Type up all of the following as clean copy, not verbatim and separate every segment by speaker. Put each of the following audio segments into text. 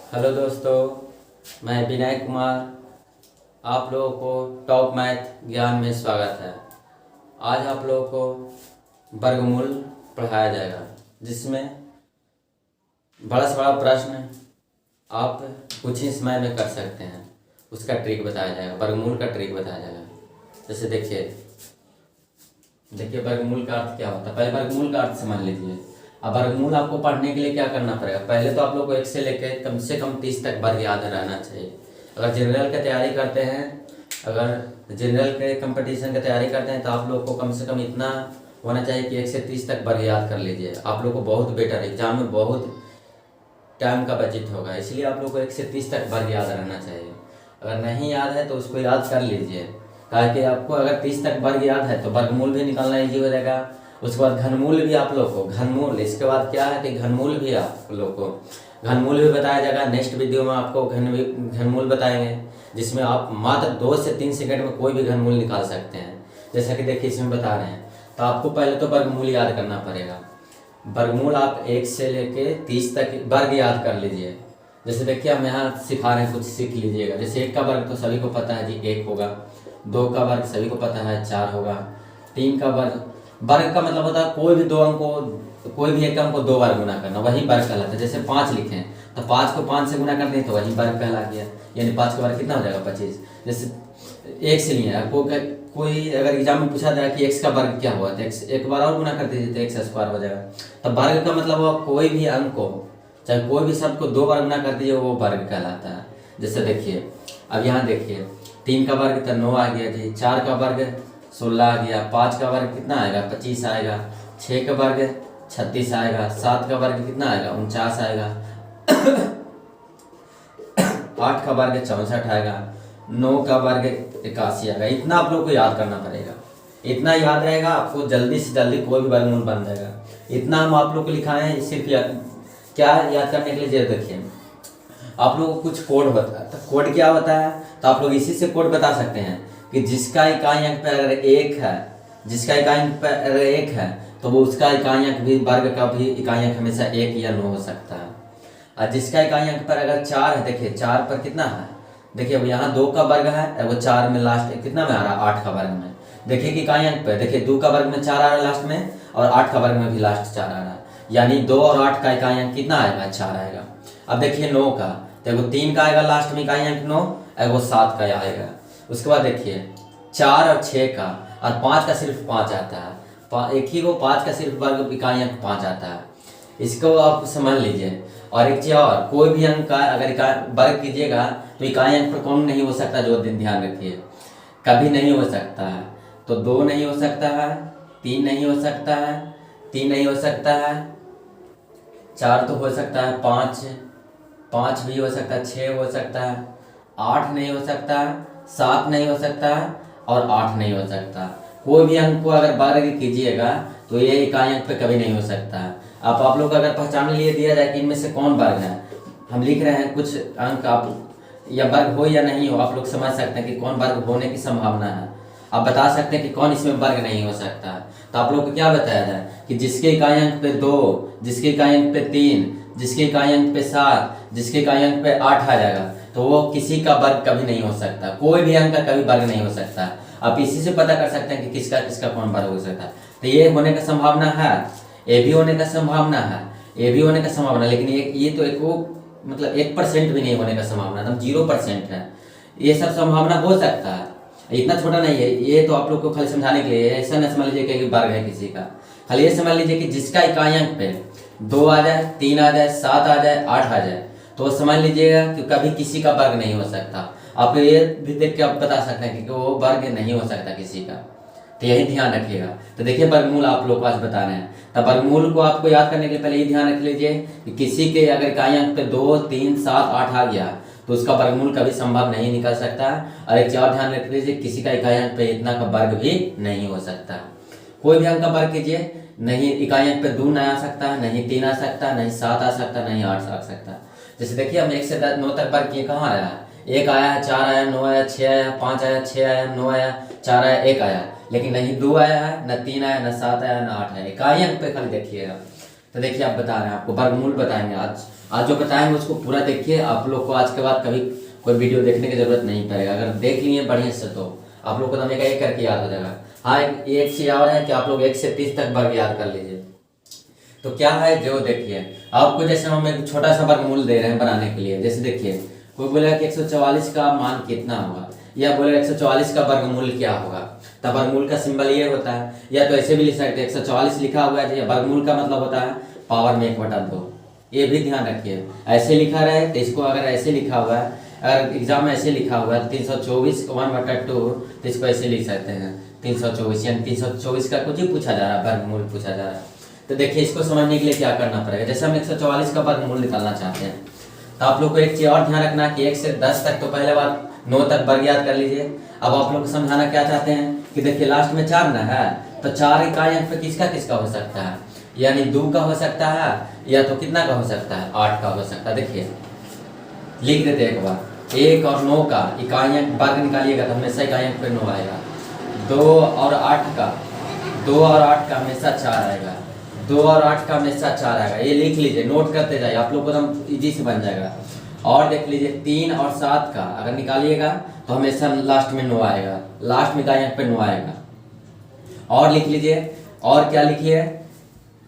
Speaker 1: Hello दोस्तों, मैं विनय कुमार। आप लोगों को टॉप मैथ ज्ञान में स्वागत है। आज आप लोगों को वर्गमूल पढ़ाया जाएगा, जिसमें बड़ा से बड़ा प्रश्न आप कुछ ही समय में कर सकते हैं। उसका ट्रिक बताया जाएगा, वर्गमूल का ट्रिक बताया जाएगा। जैसे देखिए वर्गमूल का अर्थ क्या होता है। पहले वर्गमूल का अर्थ समझ लीजिए। अब वर्गमूल आपको पढ़ने के लिए क्या करना पड़ेगा। पहले तो आप लोग को 1 से लेकर कम से कम 30 तक वर्ग याद रहना चाहिए। अगर जनरल की तैयारी करते हैं, अगर जनरल के कंपटीशन की तैयारी करते हैं, तो आप लोग को कम से कम इतना होना चाहिए कि 1 से 30 तक वर्ग याद कर लीजिए। आप लोग को बहुत बेटर, एग्जाम में बहुत टाइम का बचत होगा। इसलिए आप लोग को 1 से 30 तक वर्ग याद रहना चाहिए। अगर नहीं याद है तो उसको याद कर लीजिए, ताकि आपको अगर 30 तक वर्ग याद है तो वर्गमूल भी निकालना ईजी हो जाएगा। उसके बाद घनमूल भी आप लोग को, घनमूल, इसके बाद क्या है कि घनमूल भी आप लोग को घनमूल भी बताया जाएगा। नेक्स्ट वीडियो में आपको घनमूल बताएंगे, जिसमें आप मात्र 2 से 3 सेकंड में कोई भी घनमूल निकाल सकते हैं। जैसा कि देखिए इसमें बता रहे हैं। तो आपको पहले तो वर्गमूल याद करना पड़ेगा। वर्गमूल आप 1 से लेके 30 तक वर्ग याद कर लीजिए। जैसे देखिए हम यहाँ सिखा रहे हैं, कुछ सीख लीजिएगा। जैसे 1 का वर्ग तो सभी को पता है जी, 1 होगा। 2 का वर्ग सभी को पता है, 4 होगा। 3 का वर्ग, वर्ग का मतलब होता है कोई भी दो अंक को, कोई भी एक अंक को 2 बार गुना करना, वही वर्ग कहलाता है। जैसे 5 लिखे हैं तो 5 को 5 से गुना कर दें तो वही वर्ग कहला गया। यानी 5 का वर्ग कितना हो जाएगा, 25। जैसे 1 से लिए कोई अगर एग्जाम में पूछा जाए कि x का वर्ग क्या हुआ, तो x एक बार और गुना कर दीजिए तो x स्क्वायर हो जाएगा। तो वर्ग का मतलब हुआ कोई भी अंक को, चाहे कोई भी शब्द को 2 बार गुना कर दीजिए, वो वर्ग कहलाता है। जैसे देखिए अब यहाँ देखिए 3 का वर्ग तो 9 आ गया जी, 4 का वर्ग 16 आ गया, 5 का वर्ग कितना आएगा, 25 आएगा, 6 का वर्ग 36 आएगा, 7 का वर्ग कितना आएगा, 49 आएगा, 8 का वर्ग 64 आएगा, 9 का वर्ग 81 आएगा। इतना आप लोग को याद करना पड़ेगा। इतना याद रहेगा, आपको जल्दी से जल्दी कोई भी वर्गमूल बन जाएगा। इतना हम आप लोग को लिखाए हैं, सिर्फ क्या याद करने के लिए। देखिए आप लोगों को कुछ कोड होता है, तो कोड क्या होता है, तो आप लोग इसी से कोड बता सकते हैं कि जिसका इकाई अंक पर अगर 1 है, जिसका इकाई अंक पर अगर 1 है, तो वो उसका इकाई अंक भी, वर्ग का भी इकाई अंक हमेशा 1 या 9 हो सकता है। और जिसका इकाई अंक पर अगर 4 है, देखिए 4 पर कितना है, देखिए अब यहाँ 2 का वर्ग है, वो 4 में लास्ट कितना में आ रहा है, 8 का वर्ग में। देखिए कि इकाई अंक पे देखिए 2 का वर्ग में 4 आ रहा है लास्ट में, और 8 का वर्ग में भी लास्ट 4 आ रहा है। यानी 2 और 8 का इकाई अंक कितना आएगा, 4 आएगा। अब देखिए 9 का, देखो 3 का आएगा लास्ट में इकाई अंक 9, और वो 7 का आएगा। उसके बाद देखिए 4 और 6 का, और 5 का सिर्फ 5 आता है। एक ही को 5 का सिर्फ वर्ग इकाई अंक 5 आता है। इसको आप समझ लीजिए। और एक चीज और, कोई भी अंक का अगर वर्ग कीजिएगा तो इकाई अंक पर कौन नहीं हो सकता, जो दिन ध्यान रखिए, कभी नहीं हो सकता है। तो 2 नहीं हो सकता है, 3 नहीं हो सकता है, 3 नहीं हो सकता है, 4 तो हो सकता है, 5 भी हो सकता है, 6 हो सकता है, 8 नहीं हो सकता है, 7 नहीं हो सकता है, और 8 नहीं हो सकता। कोई भी अंक को अगर वर्ग कीजिएगा तो ये इकाई अंक पे कभी नहीं हो सकता है। आप लोग अगर पहचान लिए दिया जाए कि इनमें से कौन वर्ग है, हम लिख रहे हैं कुछ अंक, आप या वर्ग हो या नहीं हो, आप लोग समझ सकते हैं कि कौन वर्ग होने की संभावना है। आप बता सकते हैं कि कौन इसमें वर्ग नहीं हो सकता है। तो आप लोग को क्या बताया जाए कि जिसके इकाई अंक पे 2, जिसके इकाई अंक पे 3, जिसके इकाई अंक पे 7, जिसके इकाई अंक पे 8 आ जाएगा, तो वो किसी का वर्ग कभी नहीं हो सकता। कोई भी अंक का कभी वर्ग नहीं हो सकता। आप इसी से पता कर सकते हैं कि किसका किसका कौन वर्ग हो सकता है। तो ये होने का संभावना है, ए भी होने का संभावना है, ए भी होने का संभावना, लेकिन ये तो एक वो मतलब 1% भी नहीं होने का संभावना, एकदम 0% है। ये सब संभावना हो सकता है, इतना छोटा नहीं है। ये तो आप लोग को खाली समझाने के लिए, ऐसा न समझ लीजिए कि वर्ग है किसी का। खाली ये समझ लीजिए कि जिसका इकाई अंक पे 2 आ जाए, 3 आ जाए, 7 आ जाए, 8 आ जाए, तो समझ लीजिएगा कि कभी किसी का वर्ग नहीं हो सकता। आप ये भी देख के आप बता सकते हैं कि वो वर्ग नहीं हो सकता किसी का। तो यही ध्यान रखिएगा। तो देखिए वर्गमूल आप लोग को आज बता रहे हैं। तब वर्गमूल को आपको याद करने के लिए पहले ये ध्यान रख लीजिए कि किसी के अगर इकाई अंक पे 2, 3, 7, 8 आ गया तो उसका वर्गमूल कभी संभव नहीं निकल सकता। और एक और ध्यान रख लीजिए, किसी का इकाई अंक पे इतना का वर्ग भी नहीं हो सकता। कोई भी अंक का वर्ग कीजिए, नहीं इकाई अंक पे 2 नहीं आ सकता, नहीं 3 आ सकता, नहीं 7 आ सकता, नहीं 8 आ सकता। जैसे देखिए हम 1 से 9 तक वर्ग किए, कहाँ आया, 1 आया, 4 आया, 9 आया, 6 आया, 5 आया, 6 आया, 9 आया, 4 आया, 1 आया, लेकिन नहीं 2 आया है, न 3 आया, न 7 आया, न 8 आया। इकाई अंक पे खाली देखिएगा। तो देखिए आप बता रहे हैं, आपको वर्गमूल बताएंगे आज। आज जो बताएंगे उसको पूरा देखिए, आप लोग को आज के बाद कभी कोई वीडियो देखने की जरूरत नहीं पड़ेगा। अगर देख लिए बढ़िया से तो आप लोग को हमें एक करके याद हो जाएगा। हाँ, एक चीज और है कि आप लोग 1 से 30 तक वर्ग याद कर लीजिए। तो क्या है, जो देखिए आपको जैसे हम एक छोटा सा वर्गमूल दे रहे हैं बनाने के लिए। जैसे देखिए कोई बोलेगा कि 144 का मान कितना होगा, या बोलेगा 144 का वर्गमूल क्या होगा, तब वर्गमूल का सिंबल ये होता है। या तो ऐसे भी लिख सकते हैं 144 लिखा हुआ है, वर्गमूल का मतलब होता है पावर में 1/2। ये भी ध्यान रखिए, ऐसे लिखा रहे तो इसको, अगर ऐसे लिखा हुआ है, अगर एग्जाम में ऐसे लिखा हुआ है 324 1/2, तो इसको ऐसे लिख सकते हैं 324, यानी 324 का कुछ ही पूछा जा रहा है, वर्गमूल पूछा जा रहा है। तो देखिए इसको समझने के लिए क्या करना पड़ेगा। जैसे हम 144 का वर्गमूल निकालना चाहते हैं, तो आप लोग को एक चीज और ध्यान रखना कि 1 से 10 तक तो पहले बार 9 तक वर्ग याद कर लीजिए। अब आप लोग को समझाना क्या चाहते हैं कि देखिए लास्ट में 4 ना है, तो 4 इकाई अंक पे किसका किसका हो सकता है, यानी 2 का हो सकता है, या तो कितना का हो सकता है, 8 का हो सकता है। देखिए लिख देते हैं एक बार, 1 और 9 का इकाई अंक वर्ग निकालिएगा तो हमेशा इकाई अंक पे 9 आएगा। 2 और 8 का, 2 और 8 का हमेशा 4 आएगा, 2 और 8 का हमेशा 4 आएगा। ये लिख लीजिए, नोट करते जाइए, आप लोग को एकदम इजी से बन जाएगा। और देख लीजिए 3 और 7 का अगर निकालिएगा तो हमेशा लास्ट में 9 आएगा, लास्ट में इकाई अंक पे 9 आएगा। और लिख लीजिए, और क्या लिखिए,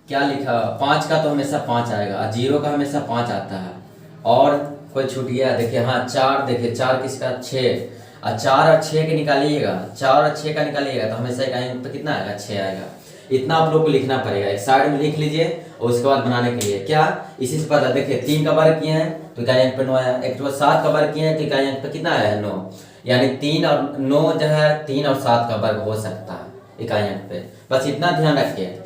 Speaker 1: क्या लिखा, 5 का तो हमेशा 5 आएगा, 0 का हमेशा 5 आता है। और कोई छूट गया, देखिए हाँ 4, देखिए 4 किसका, 6, और 4 और 6 के निकालिएगा, 4 और 6 का निकालिएगा तो हमेशा इकाई अंक पे कितना आएगा, 6 आएगा। इतना आप लोग को लिखना पड़ेगा, एक साइड में लिख लीजिए। और उसके बाद बनाने के लिए क्या, इसी से पता, देखिए 3 का वर्ग किए हैं तो इकाई अंक पे 9 आया, एक 7 का वर्ग किए हैं तो इकाई अंक पे कितना आया है, 9। यानी 3 और 9 जो है 3 और 7 का वर्ग हो सकता है इकाई अंक पे। बस इतना ध्यान रखिए,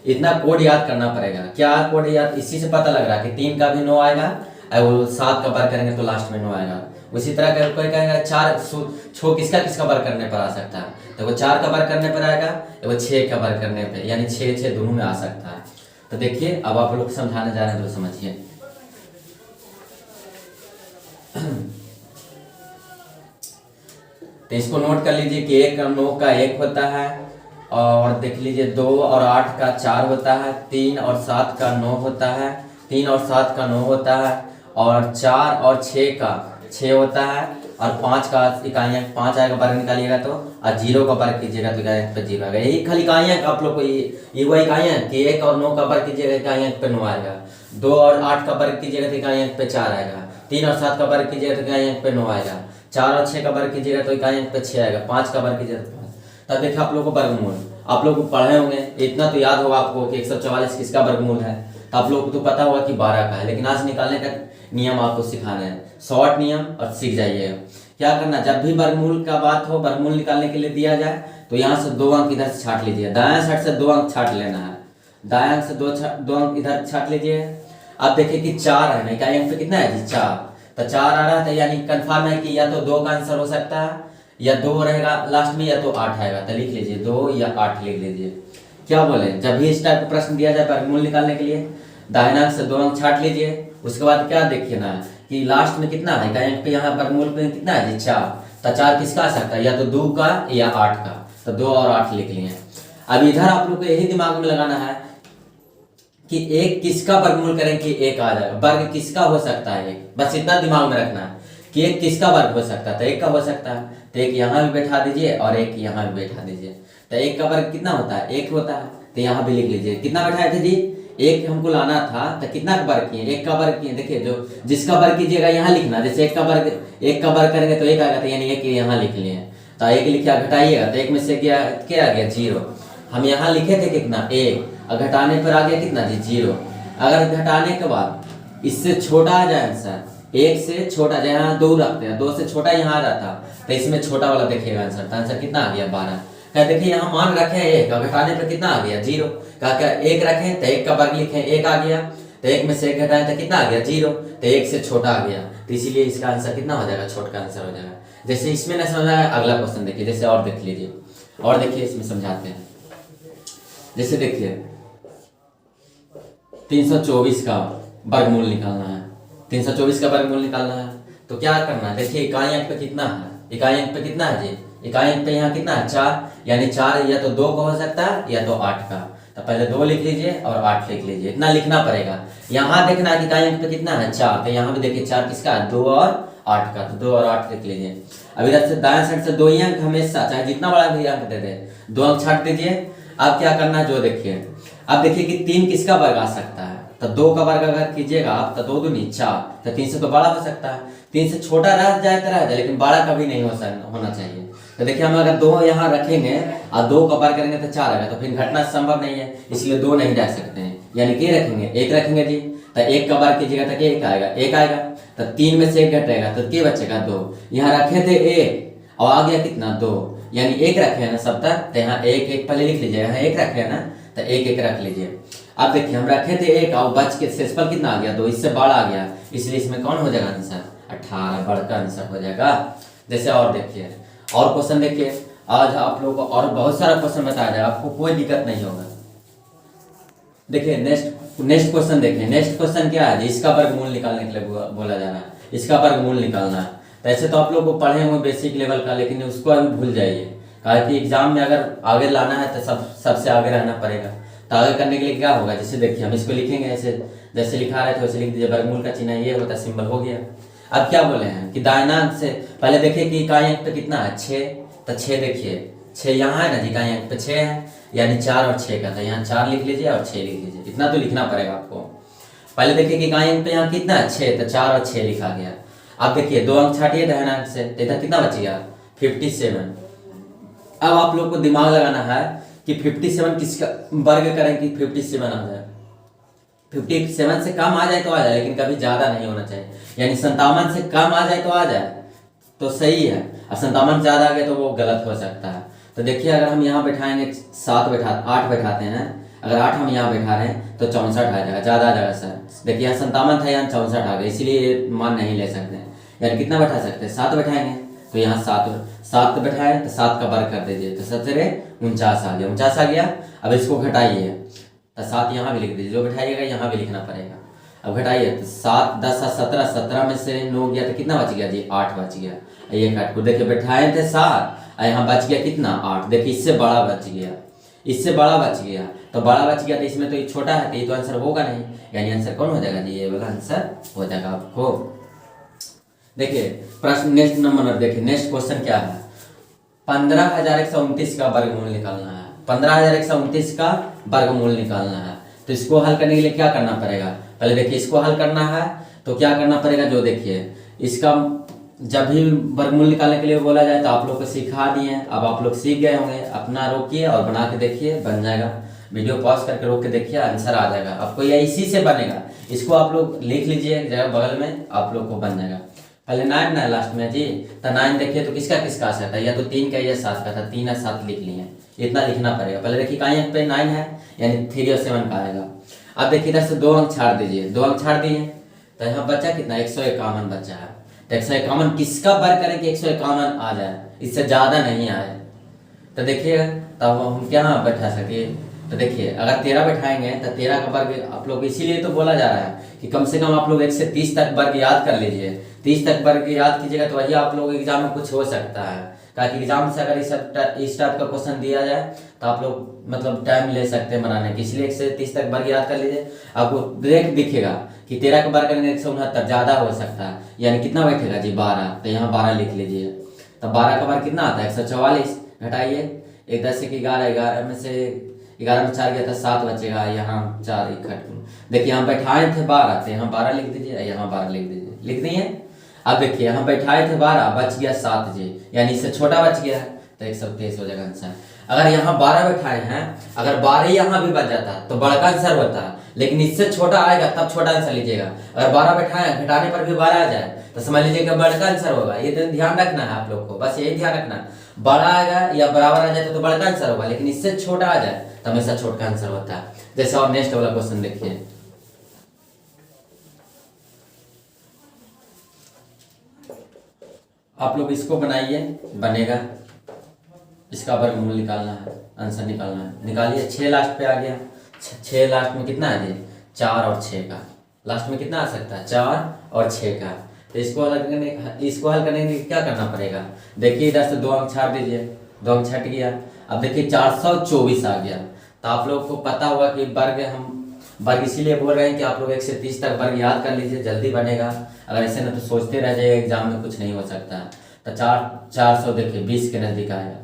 Speaker 1: इतना कोड याद करना पड़ेगा। क्या कोड याद, इसी से पता लग रहा है कि 3 का भी 9 आएगा, और 7 का वर्ग करेंगे तो लास्ट में 9 आएगा। उसी तरह का कोई कहेगा 4 छो किसका किसका वर्ग करने पर आ सकता है, तो वो 4 का वर्ग करने पर आएगा, वो 6 का वर्ग करने पे, यानी 6 6 दोनों में आ सकता है। तो देखिए अब आप लोग समझाने जा रहे हैं तो समझिए। तो इसको नोट कर लीजिए कि 1 और 9 का 1 होता है, और देख लीजिए 2 और 8 का 4 होता है, 3 और 7 का 9 होता है, 3 और 7 का 9 होता है, और 4 और 6 का 6 होता है, और 5 का इकाई अंक 5 आएगा, वर्ग निकालिएगा तो, और 0 का वर्ग कीजिएगा तो इकाई अंक पे 0 आएगा। यही खाली इकाई अंक आप लोग को, ये वो इकाई अंक कि 1 और 9 का वर्ग कीजिएगा इकाई अंक पे 9 आएगा, 2 और 8 का वर्ग कीजिएगा तो इकाई अंक पे 4 आएगा, 3 और 7 का वर्ग कीजिएगा तो इकाई अंक पे 9 आएगा, 4 और 6 का वर्ग कीजिएगा तो इकाई अंक पे 6 आएगा, 5 का वर्ग कीजिएगा तो 5। तब देखिए आप लोग को वर्गमूल, आप लोग पढ़े होंगे, इतना तो याद होगा आपको कि 144 किसका वर्गमूल है, तो आप लोग को तो पता होगा कि 12 का है। लेकिन आज निकालने का नियम आपको सिखाना है, शॉर्ट नियम, और सीख जाइए क्या करना। जब भी वर्गमूल का बात हो, वर्गमूल निकालने के लिए दिया जाए, तो यहाँ से 2 अंक इधर से छाट लीजिए, दायां साइड से 2 अंक छाट लेना है, दायां से 2 अंक इधर छाट लीजिए। अब देखिए कि 4 है ना, इकाई अंक पे कितना है जी, 4, तो 4 आ रहा था, यानी कंफर्म है कि या तो 2 का आंसर हो सकता है, या 2 रहेगा लास्ट में, या तो 8 आएगा। तो लिख लीजिए 2 या 8 लिख लीजिए। क्या बोले, जब भी इस टाइप का प्रश्न दिया जाए वर्गमूल निकालने के लिए, दाहिना से 2 अंक छाट लीजिए। उसके बाद क्या देखिए ना कि लास्ट में कितना है, इकाई अंक पे यहाँ वर्गमूल पे कितना है जी, 4, तो 4 किसका आ सकता है, या तो 2 का या 8 का, तो 2 और 8 लिख लिए। अब इधर आप लोग को यही दिमाग में लगाना है कि 1 किसका वर्गमूल करें कि 1 आ जाएगा, वर्ग किसका हो सकता है 1, बस इतना दिमाग में रखना है कि 1 किसका वर्ग हो सकता है, तो 1 का हो सकता है, तो 1 यहाँ भी बैठा दीजिए और 1 यहाँ भी बैठा दीजिए। तो 1 का वर्ग कितना होता है, 1 होता है, तो यहाँ भी लिख लीजिए। कितना बैठाए थे जी, 1 हमको लाना था, तो कितना का वर्ग किए, 1 का वर्ग किए। देखिए जो जिसका वर्ग कीजिएगा यहाँ लिखना, जैसे 1 का वर्ग करेंगे तो 1 आएगा, तो यानी 1 यहाँ लिख लिए, तो 1 लिखिए, घटाइएगा तो 1 में से क्या आ गया, 0। हम यहाँ लिखे थे कितना, 1, और घटाने पर आ गया कितना जी, 0। अगर घटाने के बाद इससे छोटा आ जाए आंसर, 1 से छोटा, जहाँ 2 रखते हैं, 2 से छोटा यहाँ आ जाता, तो इसमें छोटा वाला देखिएगा आंसर, तो आंसर कितना आ गया, 12। क्या देखिए यहाँ मान रखे 1, और घटाने पर कितना आ गया, 0। क्या 1 रखें तो 1 का वर्ग लिखें, 1 आ गया, तो 1 में से 1 घटाएं तो कितना आ गया, 0, तो 1 से छोटा आ गया, तो इसीलिए इसका आंसर कितना हो जाएगा, छोटा का आंसर हो जाएगा। जैसे इसमें ना समझा है, अगला क्वेश्चन देखिए, जैसे और देख लीजिए, और देखिए इसमें समझाते हैं। जैसे देखिए 324 का वर्गमूल निकालना है, 324 का वर्गमूल निकालना है, तो क्या करना है, देखिए इकाई अंक पे कितना है, इकाई अंक पे कितना है जी, इकाई अंक पे यहाँ कितना है, 4, यानी 4 या तो 2 का हो सकता है या तो 8 का, तो पहले 2 लिख लीजिए और 8 लिख लीजिए, इतना लिखना पड़ेगा। यहाँ देखना है कि इकाई अंक पे कितना है 4, तो यहाँ भी देखिए 4 किसका है 2 और 8 का, तो 2 और 8 लिख लीजिए। अब इधर से दाएं साइड से 2 ही अंक हमेशा, चाहे जितना बड़ा भी अंक दे दे 2 अंक छाट दीजिए। अब क्या करना है जो देखिए, अब देखिए कि 3 किसका वर्ग आ सकता है, तो 2 का वर्ग अगर कीजिएगा आप तो 2 दूनी 4, तो 3 से तो बड़ा हो सकता है, 3 से छोटा रह जाए तो रह जाए, लेकिन बड़ा कभी नहीं होना चाहिए। तो देखिए हम अगर 2 यहाँ रखेंगे और 2 का वर्ग करेंगे तो 4 आएगा, तो फिर घटना संभव नहीं है, इसलिए 2 नहीं रह सकते हैं, यानी कि रखेंगे 1 रखेंगे जी, तो 1 का वर्ग कीजिएगा तो 1 आएगा, 1 आएगा, तो 3 में से 1 घटेगा तो क्या बचेगा 2। यहाँ रखे थे 1 और आ गया कितना 2, यानी 1 रखे हैं ना सब तक, तो यहाँ 1 1 पहले लिख लीजिए, यहाँ 1 रखे हैं ना तो 1 1 रख लीजिए। अब देखिए हम रखे थे 1 और बच के शेषफल कितना आ गया 2, इससे बड़ा आ गया, इसलिए इसमें कौन हो जाएगा आंसर 18, बड़ा का आंसर हो जाएगा। जैसे और देखिए और क्वेश्चन देखिए, आज आप लोगों को और बहुत सारा क्वेश्चन बताया जाएगा, आपको कोई दिक्कत नहीं होगा। देखिए नेक्स्ट क्वेश्चन देखिए, नेक्स्ट क्वेश्चन क्या है, इसका वर्गमूल निकालने के लिए बोला जा रहा है, इसका वर्गमूल निकालना है। तो ऐसे तो आप लोग को पढ़े होंगे बेसिक लेवल का, लेकिन उसको अभी भूल जाइए, कारण कि एग्जाम में अगर आगे लाना है तो सबसे आगे रहना पड़ेगा। तो आगे करने के लिए क्या होगा, जैसे देखिए हम इसको लिखेंगे ऐसे, जैसे लिखा रहे थे वैसे लिख दीजिए, वर्गमूल का चिन्ह ये होता है, सिंबल हो गया। अब क्या बोले हैं कि दाहिना अंक से पहले देखिए कि इकाई अंक पे कितना है 6, तो 6 देखिए 6 यहाँ है ना जी, इकाई अंक पे 6 है, यानी 4 और 6 का, तो यहाँ 4 लिख लीजिए और 6 लिख लीजिए, इतना तो लिखना पड़ेगा आपको। पहले देखिए कि इकाई अंक पे यहाँ कितना है 6, तो 4 और 6 लिखा गया। अब देखिए 2 अंक छाटिए दाहिना अंक से, तो इधर कितना बच गया 57। अब आप लोग को दिमाग लगाना है कि 57 किसका वर्ग करें कि 57 आ जाए, 57 से कम आ जाए तो आ जाए, लेकिन कभी ज्यादा नहीं होना चाहिए, यानी 57 से कम आ जाए तो आ जाए तो सही है, और 57 ज्यादा आ गया तो वो गलत हो सकता है। तो देखिए अगर हम यहाँ बैठाएंगे 8 बैठाते हैं, अगर 8 हम यहाँ बैठा रहे हैं तो 64 आ जाएगा, ज्यादा आ जाएगा सर। देखिए यहाँ 57 था, यहाँ 64 आ गया, इसलिए मान नहीं ले सकते हैं, यानी कितना बैठा सकते हैं 7 बैठाएंगे, तो यहाँ 7 बैठाए तो 7 का वर्ग कर दीजिए, तो 7 49 आ गया, 49 आ गया। अब इसको घटाइए तो 7 यहाँ भी लिख दीजिए, जो बैठाइएगा यहाँ भी लिखना पड़ेगा। अब घटाइए तो 7 10 17, 17 में से 9 गया तो कितना बच गया जी 8 बच गया। ये काट को देखिए बैठाए थे 7 और यहाँ बच गया कितना 8, देखिए इससे बड़ा बच गया, इससे बड़ा बच गया, तो बड़ा बच गया तो इसमें तो ये छोटा है, तो ये तो आंसर होगा नहीं, यानी आंसर कौन हो जाएगा जी, ये वाला आंसर हो जाएगा आपको। देखिए प्रश्न नेक्स्ट नंबर देखिए, नेक्स्ट क्वेश्चन क्या है, 15,129 का वर्गमूल निकालना है, 15,129 का वर्गमूल निकालना है। तो इसको हल करने के लिए क्या करना पड़ेगा, पहले देखिए इसको हल करना है तो क्या करना पड़ेगा, जो देखिए इसका जब भी वर्गमूल निकालने के लिए बोला जाए तो आप लोग को सिखा दिए, अब आप लोग सीख गए होंगे, अपना रोकिए और बना के देखिए, बन जाएगा। वीडियो पॉज करके रोक के देखिए, आंसर आ जाएगा आपको, या इसी से बनेगा, इसको आप लोग लिख लीजिए जगह बगल में, आप लोग को बन जाएगा। पहले 9 ना लास्ट में जी, तो 9 देखिए तो किसका किसका आ सकता है, या तो 3 का या 7 का था, 3 और 7 लिख लिए, इतना लिखना पड़ेगा। पहले देखिए इकाई अंक पे 9 है, यानी 3 और 7 का आएगा। अब देखिए इधर से 2 अंक छाड़ दीजिए, 2 अंक छाड़ दिए तो यहाँ बचा कितना 151 बचा है, तो 151 किसका वर्ग करें कि 151 आ जाए, इससे ज्यादा नहीं आए। तो देखिए तब हम क्या बैठा सके, तो देखिए अगर 13 बैठाएंगे तो 13 का वर्ग आप लोग, इसीलिए तो बोला जा रहा है कि कम से कम आप लोग 1 से 30 तक वर्ग याद कर लीजिए, 30 तक वर्ग याद कीजिएगा तो वही आप लोग एग्जाम में कुछ हो सकता है, ताकि एग्जाम से अगर इस टाइप का क्वेश्चन दिया जाए तो आप लोग मतलब टाइम ले सकते हैं बनाने के, इसलिए 1 से 30 तक वर्ग याद कर लीजिए। आपको डायरेक्ट दिखेगा कि 13 का वर्ग करेंगे 169 ज्यादा हो सकता है, यानी कितना बैठेगा जी 12, तो यहाँ 12 लिख लीजिए। तो 12 का वर्ग कितना आता है 144, घटाइए 1 10 से 11, 11 में से 11 में 4 गया था 7 बचेगा, यहाँ 4 इकट्ठ देखिए यहाँ बैठाए थे 12, तो यहाँ 12 लिख दीजिए, यहाँ 12 लिख दीजिए, लिख दिए। अब देखिए यहाँ बैठाए थे 12, बच गया 7 जी, यानी इससे छोटा बच गया है, तो 123 हो जाएगा आंसर। अगर यहाँ 12 बैठाए हैं, अगर 12 यहाँ भी बच जाता तो बड़का आंसर होता, लेकिन इससे छोटा आएगा तब छोटा आंसर लीजिएगा। अगर 12 बैठाए घटाने पर भी 12 आ जाए तो समझ लीजिएगा बड़का आंसर होगा, ये तो ध्यान रखना है आप लोग को, बस यही ध्यान रखना, बड़ा आएगा या बराबर आ जाए तो बड़का आंसर होगा, लेकिन इससे छोटा आ जाए तो हमेशा छोटा आंसर होता है। जैसे और नेक्स्ट वाला क्वेश्चन देखिए, आप लोग इसको बनाइए, बनेगा, इसका वर्गमूल निकालना है, आंसर निकालना है, निकालिए। 6 लास्ट पे आ गया, 6 लास्ट में कितना है जी 4 और 6 का, लास्ट में कितना आ सकता है 4 और 6 का। तो इसको हल करने के लिए क्या करना पड़ेगा, देखिए इधर से 2 अंक छाट दीजिए, 2 अंक छट गया। अब देखिए 424 आ गया, तो आप लोग को पता होगा कि वर्ग इसीलिए बोल रहे हैं कि आप लोग 1 से 30 तक वर्ग याद कर लीजिए, जल्दी बनेगा। अगर ऐसे ना तो सोचते रह जाइए, एग्जाम में कुछ नहीं हो सकता। तो 400 देखिए 20 के नज़दीक आएगा,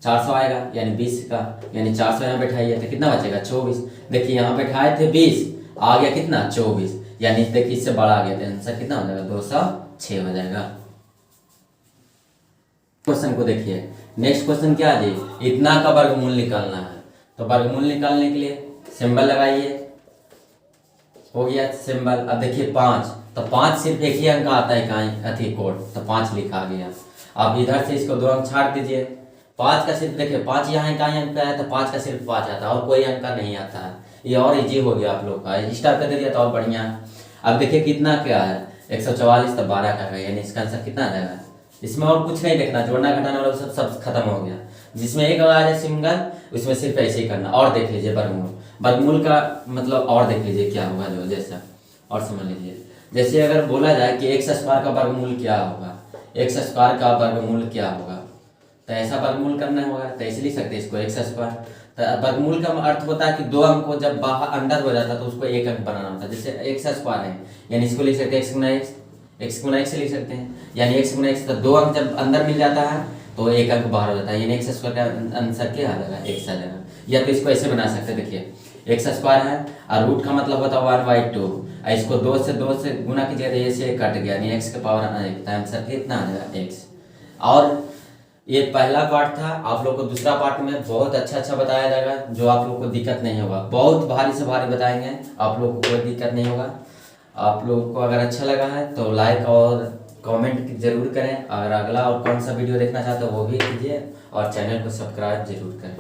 Speaker 1: 400 आएगा यानी 20 का, यानी 400 यहाँ बैठाइए तो कितना बचेगा 24। देखिए यहाँ बैठाए थे 20, आ गया कितना 24, यानी देखिए इससे बड़ा आ गया तो आंसर कितना हो जाएगा 206 हो जाएगा। क्वेश्चन को देखिए, नेक्स्ट क्वेश्चन क्या है जी, इतना का वर्गमूल निकालना है। तो वर्गमूल निकालने के लिए सिंबल लगाइए, हो गया सिंबल। अब देखिए 5, तो 5 सिर्फ एक ही अंक आता है कहीं कोड, तो 5 लिखा गया। अब इधर से इसको 2 अंक छाट दीजिए। 5 का सिर्फ देखिए 5 यहाँ इकाई अंक का है, तो 5 का सिर्फ 5 आता है और कोई अंक का नहीं आता है। ये और इजी हो गया आप लोग का, स्टार कर दे दिया तो और बढ़िया। अब देखिए कितना क्या है 144, तो 12 का है, यानी इसका आंसर कितना आ जाएगा। इसमें और कुछ नहीं देखना, जोड़ना घटाना वाला सब खत्म हो गया। जिसमें एक आ जाए सिंगल उसमें सिर्फ ऐसे ही करना। और देख लीजिए वर्गमूल का मतलब और देख लीजिए क्या होगा, जो जैसा और समझ लीजिए। जैसे अगर बोला जाए कि एक्स स्क्वायर का वर्गमूल क्या होगा, एक्स स्क्वायर का वर्गमूल क्या होगा, तो ऐसा वर्गमूल करना होगा, तो ऐसे लिख सकते हैं इसको एक्स स्क्वायर। तो वर्गमूल का अर्थ होता है कि 2 अंक को जब बाहर अंदर हो जाता है तो उसको 1 अंक बनाना होता है। जैसे एक्स स्क्वायर है यानी इसको लिख सकते हैं एक्स गुना एक्स से लिख सकते हैं, यानी एक्स गुना एक्स। तो 2 अंक जब अंदर मिल जाता है तो 1 अंक बाहर हो जाता है, यानी एक्स स्क्वायर का आंसर क्या आ जाएगा एक्स आ जाएगा। या तो इसको ऐसे बना सकते हैं, देखिए एक्स स्क्वायर है और रूट का मतलब होता है 1/2, इसको 2 से गुना कीजिएगा तो ये से कट गया, यानी एक्स के पावर आंसर कितना आ जाएगा एक्स। और ये पहला पार्ट था। आप लोग को दूसरा पार्ट में बहुत अच्छा बताया जाएगा, जो आप लोग को दिक्कत नहीं होगा। बहुत भारी से भारी बताएंगे, आप लोग को कोई दिक्कत नहीं होगा। आप लोग को अगर अच्छा लगा है तो लाइक और कमेंट जरूर करें। अगर अगला और कौन सा वीडियो देखना चाहते हो वो भी कीजिए और चैनल को सब्सक्राइब जरूर करें।